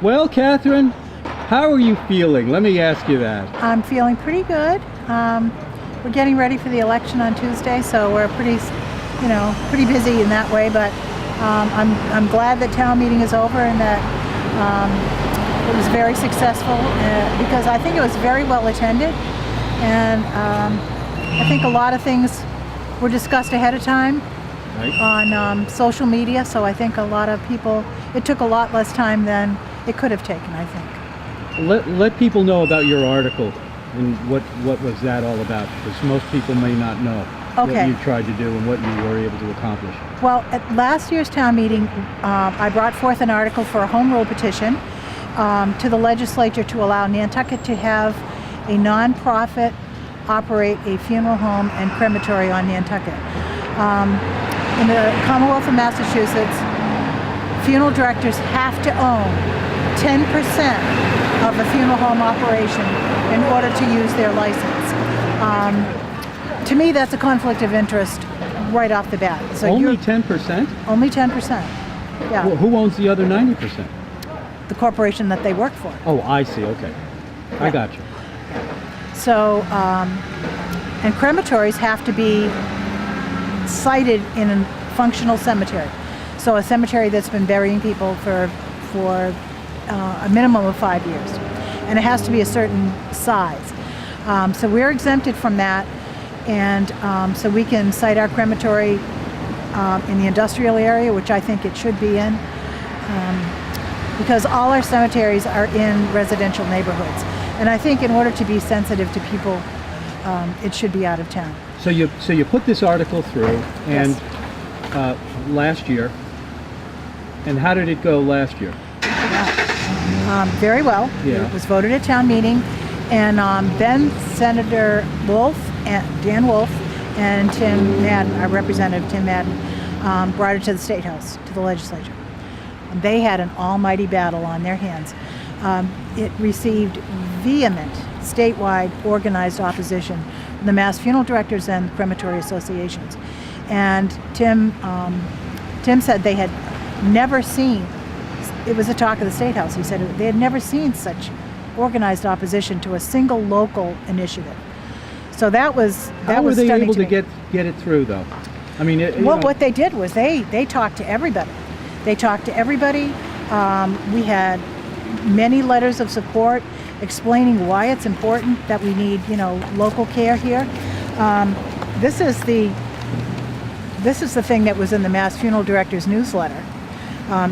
Well, Catherine, how are you feeling? Let me ask you that. I'm feeling pretty good. We're getting ready for the election on Tuesday, so we're pretty busy in that way. But I'm glad that town meeting is over and that it was very successful because I think it was very well attended, and I think a lot of things were discussed ahead of time on social media. So I think a lot of people. It took a lot less time than it could have taken, I think. Let people know about your article and what was that all about, because most people may not know what you tried to do and what you were able to accomplish. Well, at last year's town meeting, I brought forth an article for a home rule petition to the legislature to allow Nantucket to have a nonprofit operate a funeral home and crematory on Nantucket. In the Commonwealth of Massachusetts, funeral directors have to own 10% of a funeral home operation in order to use their license. To me, that's a conflict of interest right off the bat. So only 10%? Only 10%. Yeah. Well, who owns the other 90%? The corporation that they work for. Oh, I see. Okay. Yeah. I got you. So, and crematories have to be sited in a functional cemetery. So a cemetery that's been burying people for a minimum of 5 years. And it has to be a certain size. So we're exempted from that. And so we can site our crematory in the industrial area, which I think it should be in, because all our cemeteries are in residential neighborhoods. And I think in order to be sensitive to people, it should be out of town. So you put this article through, and last year, and how did it go last year? Very well. Yeah. It was voted at town meeting, and then Senator Dan Wolf, and Tim Madden, our representative Tim Madden, brought it to the State House, to the legislature. And they had an almighty battle on their hands. It received vehement statewide organized opposition from the Mass Funeral Directors and crematory associations. And Tim said they had never seen, it was a talk of the State House, he said they had never seen such organized opposition to a single local initiative. So that was How were they able to get it through, though? I mean, what they did was they talked to everybody. They talked to everybody. We had many letters of support explaining why it's important that we need, local care here. This is the thing that was in the Mass Funeral Directors newsletter.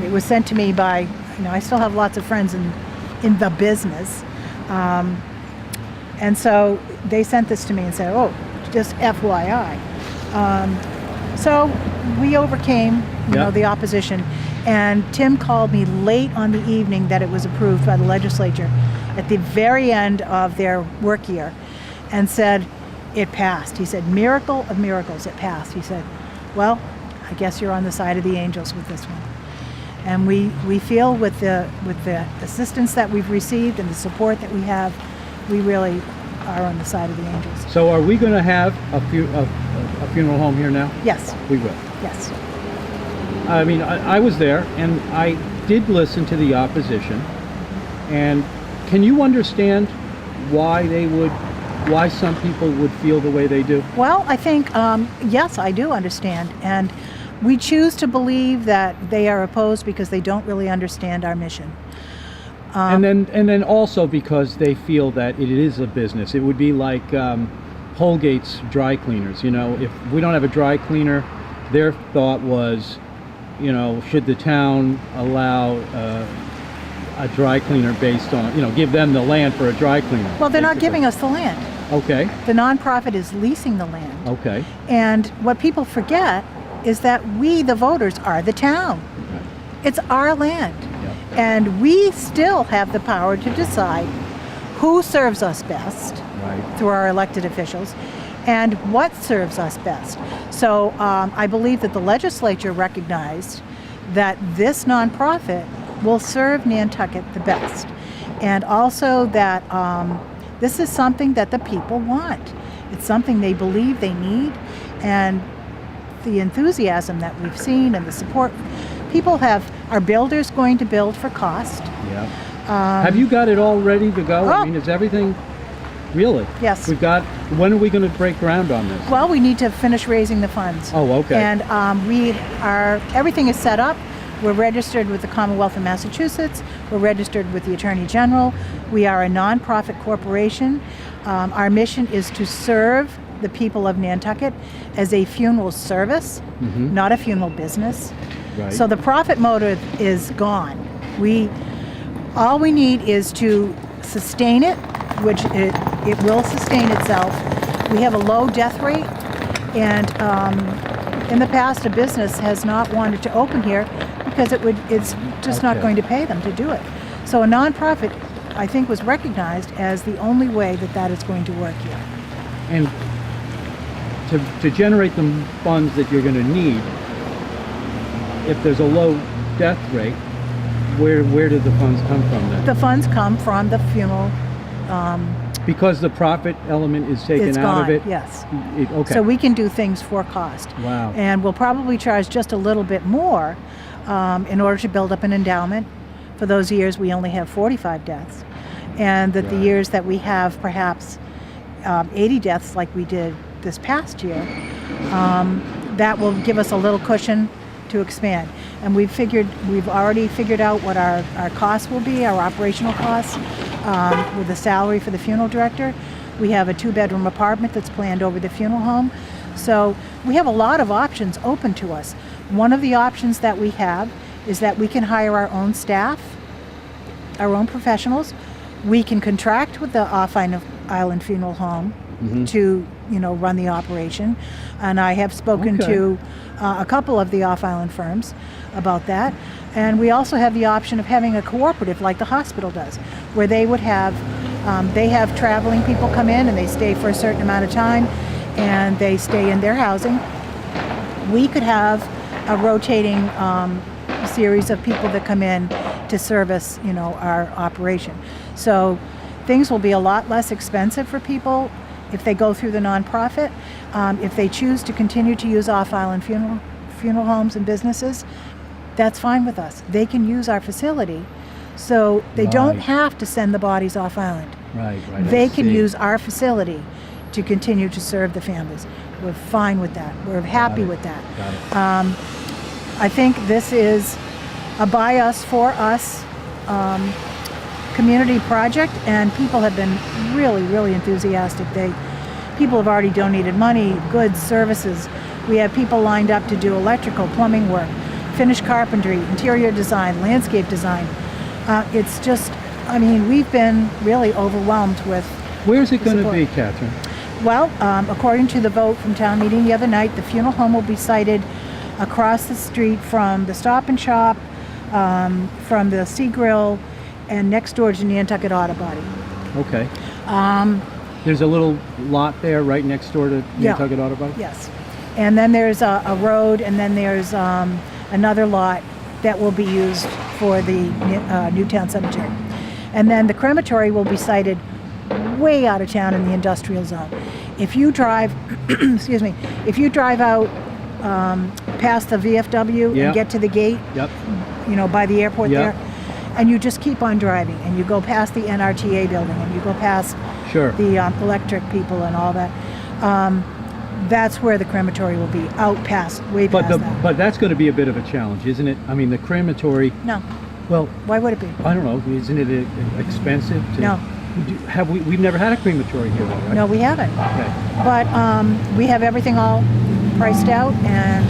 It was sent to me by, I still have lots of friends in the business. And so they sent this to me and said, oh, just FYI. So we overcame, the opposition. And Tim called me late on the evening that it was approved by the legislature at the very end of their work year and said, it passed. He said, miracle of miracles, it passed. He said, well, I guess you're on the side of the angels with this one. And we feel with the assistance that we've received and the support that we have, we really are on the side of the angels. So are we going to have a funeral home here now? Yes. We will. Yes. I mean, I was there, and I did listen to the opposition. And can you understand why some people would feel the way they do? Well, I think, yes, I do understand. And we choose to believe that they are opposed because they don't really understand our mission. And then also because they feel that it is a business. It would be like Holgate's dry cleaners. If we don't have a dry cleaner, their thought was, should the town allow a dry cleaner based on, give them the land for a dry cleaner? Well, they're not giving us the land. Okay. The nonprofit is leasing the land. Okay. And what people forget is that we, the voters, are the town. Right. It's our land. Yep. And we still have the power to decide who serves us best through our elected officials and what serves us best. So I believe that the legislature recognized that this nonprofit will serve Nantucket the best. And also that this is something that the people want. It's something they believe they need. And the enthusiasm that we've seen and the support, people have Our builder's going to build for cost. Yeah. Have you got it all ready to go? Oh. I mean, is everything really? Yes. When are we going to break ground on this? Well, we need to finish raising the funds. Oh, okay. And everything is set up. We're registered with the Commonwealth of Massachusetts. We're registered with the Attorney General. We are a nonprofit corporation. Our mission is to serve the people of Nantucket as a funeral service, not a funeral business. Right. So the profit motive is gone. All we need is to sustain it, which it will sustain itself. We have a low death rate, and in the past, a business has not wanted to open here because it's just not Okay. going to pay them to do it. So a nonprofit, I think, was recognized as the only way that is going to work here. And to generate the funds that you're going to need, if there's a low death rate, where do the funds come from then? The funds come from the funeral. Because the profit element is taken It's out gone, of it? yes. Okay. So we can do things for cost. Wow. And we'll probably charge just a little bit more in order to build up an endowment. For those years, we only have 45 deaths. And that the Right. years that we have perhaps 80 deaths like we did this past year, that will give us a little cushion to expand. And we've already figured out what our costs will be, our operational costs, with the salary for the funeral director. We have a 2-bedroom apartment that's planned over the funeral home. So we have a lot of options open to us. One of the options that we have is that we can hire our own staff, our own professionals. We can contract with the Off-Island Funeral Home to, run the operation. And I have spoken Okay. to a couple of the off-island firms about that. And we also have the option of having a cooperative like the hospital does, where they would have, they have traveling people come in and they stay for a certain amount of time and they stay in their housing. We could have a rotating series of people that come in to service, our operation. So things will be a lot less expensive for people if they go through the nonprofit. If they choose to continue to use off-island funeral homes and businesses, that's fine with us. They can use our facility, so they don't Right. have to send the bodies off-island. Right. I They can see. use our facility to continue to serve the families. We're fine with that. We're happy it. with that. Got it. I think this is a by us, for us community project, and people have been really, really enthusiastic. People have already donated money, goods, services. We have people lined up to do electrical, plumbing work, finished carpentry, interior design, landscape design. It's just, we've been really overwhelmed with. Where's it going to support. be, Catherine? Well, according to the vote from town meeting the other night, the funeral home will be sited across the street from the Stop and Shop, from the Sea Grill, and next door to Nantucket Auto Body. Okay. There's a little lot there right next door to Yeah. Nantucket Auto Body? Yes. And then there's a road, and then there's another lot that will be used for the Newtown Cemetery. And then the crematory will be sited way out of town in the industrial zone. If you drive, excuse me, if you drive out past the VFW Yeah. and get to the gate, Yep. by the airport Yeah. there, and you just keep on driving, and you go past the NRTA building, and you go past Sure. the electric people and all that, that's where the crematory will be, way past that. But that's going to be a bit of a challenge, isn't it? I mean, the crematory. No, Well, why would it be? I don't know. Isn't it expensive? No. We've never had a crematory here, though, right? No, we haven't. Okay. But we have everything all priced out, and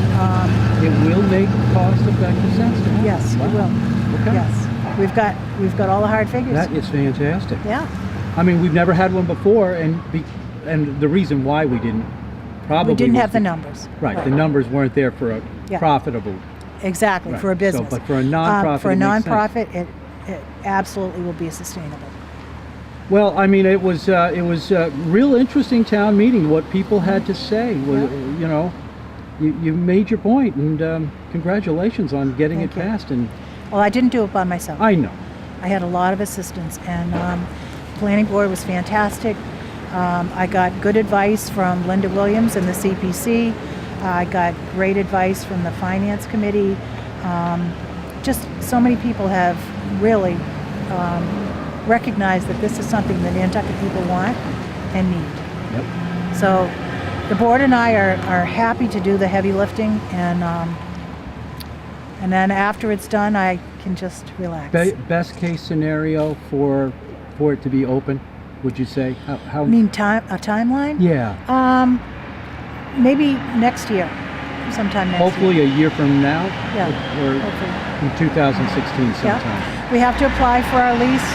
It will make cost-effective sense. To have. yes, it Wow. will. Okay. Yes, we've got all the hard figures. That is fantastic. Yeah. I mean, we've never had one before, and the reason why we didn't probably We didn't was have the numbers. Right, the numbers weren't there for a Yeah. profitable. Exactly, Right. for a So, business. but for a nonprofit, for a it makes sense. nonprofit, it absolutely will be sustainable. Well, I mean, it was a real interesting town meeting. What people had to say was, Yeah. you made your point, and congratulations on getting Thank it you. passed. And Well, I didn't do it by myself. I know. I had a lot of assistance, and planning board was fantastic. I got good advice from Linda Williams and the CPC. I got great advice from the finance committee. just so many people have really recognized that this is something the Nantucket people want and need. Yep. So the board and I are happy to do the heavy lifting, and then after it's done, I can just relax. Best case scenario for it to be open, would you say? How? I mean, a timeline? Yeah. Maybe next year, sometime next Hopefully year. a year from now. Yeah, Or hopefully. in 2016 sometime. Yeah. We have to apply for our lease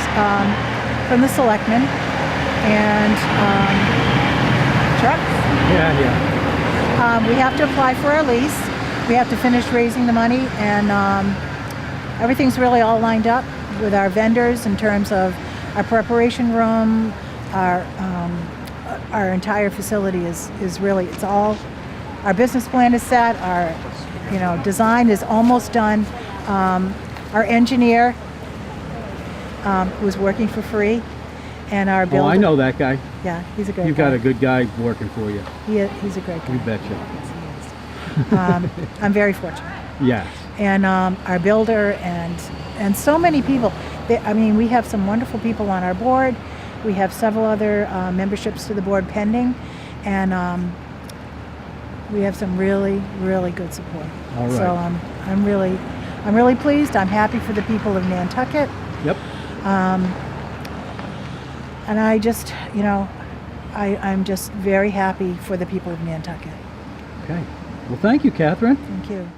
from the selectmen, and trucks. Yeah. We have to apply for our lease. We have to finish raising the money, and everything's really all lined up with our vendors in terms of our preparation room. Our entire facility is really, it's all, our business plan is set. Our design is almost done. Our engineer who's working for free, and our builder. Oh, I know that guy. Yeah, he's a great You've guy. got a good guy working for you. He's a great guy. You betcha. Yes, he is. I'm very fortunate. Yes. And our builder and so many people. We have some wonderful people on our board. We have several other memberships to the board pending, and we have some really, really good support. All right. So I'm really pleased. I'm happy for the people of Nantucket. Yep. And I just, I'm just very happy for the people of Nantucket. Okay. Well, thank you, Catherine. Thank you.